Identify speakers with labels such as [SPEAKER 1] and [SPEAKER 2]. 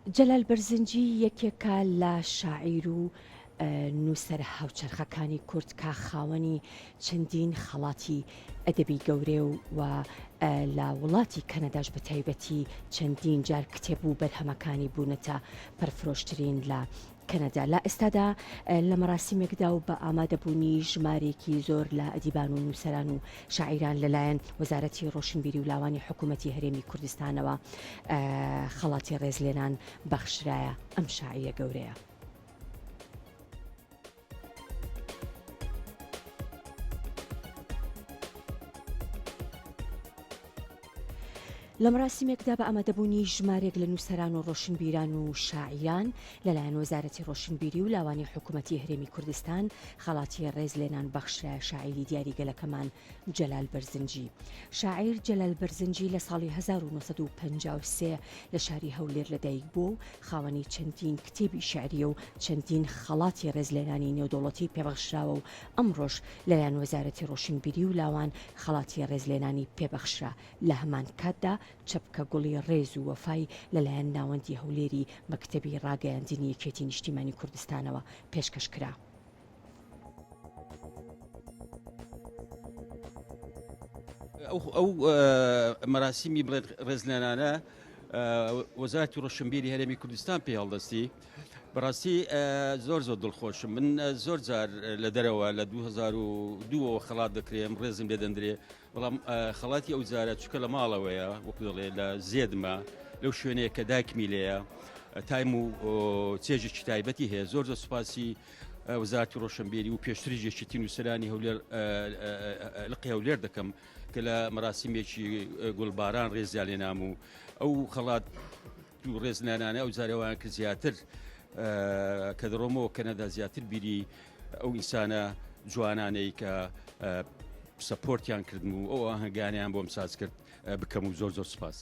[SPEAKER 1] جەلال بەرزنجی یەکێکە لە شاعیر و نووسەر هاوچەرخەکانی کورد کە خاوەنی چەندین خەڵاتی ئەدەبی گەورێ و لە وڵاتی کەنەداش بە تایبەتی چەندین جار کتێب و بەرهەمەکانی بوونەتە پەرفرۆشترین لە کەنەدا. لە ئێستادا لە مەراسیمێکدا و بە ئامادەبوونی ژمارێکی زۆر لە ئەدیبان و نووسەران و شاعیران لەلایەن وەزارەتی ڕۆشنبیری و لاوانی حکوومەتی هەرێمی کوردستانەوە خەڵاتی ڕێزلێنان بەخشرایە ئەم شاعیرە گەورەیە. لە مەراسیمێکدا بە ئامادەبوونی ژمارێک لە نووسەران و ڕۆشنبیران و شاعیران لەلایەن وەزارەتی ڕۆشنبیری و لاوانی حکوومەتی هەرێمی کوردستان خەڵاتی ڕێزلێنان بەخشرایە شاعیری دیاریگەلەکەمان جەلال بەرزنجی. شاعیر جەلال بەرزنجی لە ساڵی 1953 لە شاری هەولێر لەدایک بوو و خاوەنی چەندین کتێبی شعریە و چەندین خەڵاتی ڕێزلێنانی نێودەوڵەتی پێبەخشراوە و ئەمڕۆژ لەلایەن وەزارەتی ڕۆشنبیری و لاوان خەڵاتی ڕێزلێنانی پێبەخشرا. لە هەمان کاتدا چەپکە گوڵی ڕێز و وەفای لەلایەن ناوەندی هەولێری مەکتەبی ڕاگەیاندنی یەکێتی نیشتیمانی کوردستانەوە پێشکەش کرا.
[SPEAKER 2] ئەو مەراسیمی بڵێت ڕێزلێنانە وەزارەتی ڕۆشنبیری هەرێمی کوردستان پێ هەڵدەستی. بەڕاستی زۆر دڵخۆشم. من زۆر جار لە دەرەوە لە 2002ەوە خەڵات دەکرێم ڕێزم لێ دەندرێ، بەڵام خەڵاتی ئەو جارە چکە لە ماڵەوەیە وەکو دەڵێ لە زێدمە لەو شوێنەیە کە دایکمی لێیە تایم و چێژێکی تایبەتی هەیە. زۆر سوپاسی وەزارەتی ڕۆشنبیری و پێشتریژێکی نووسەرانی هەولێر لقی هەولێر دەکەم کە لە مەراسیمێکی گوڵباران ڕێزیان لێنام و ئەو خەڵات و ڕێزلێنانە ئەو جارەوەیان کرد زیاتر کە دەڕۆمەوە کەنەدا زیاتر بیری ئەو ئینسانە جوانانەی کە سەپۆرتیان کردم و ئەو ئاهەنگانیان بۆم ساز کرد بکەم و زۆر سوپاس.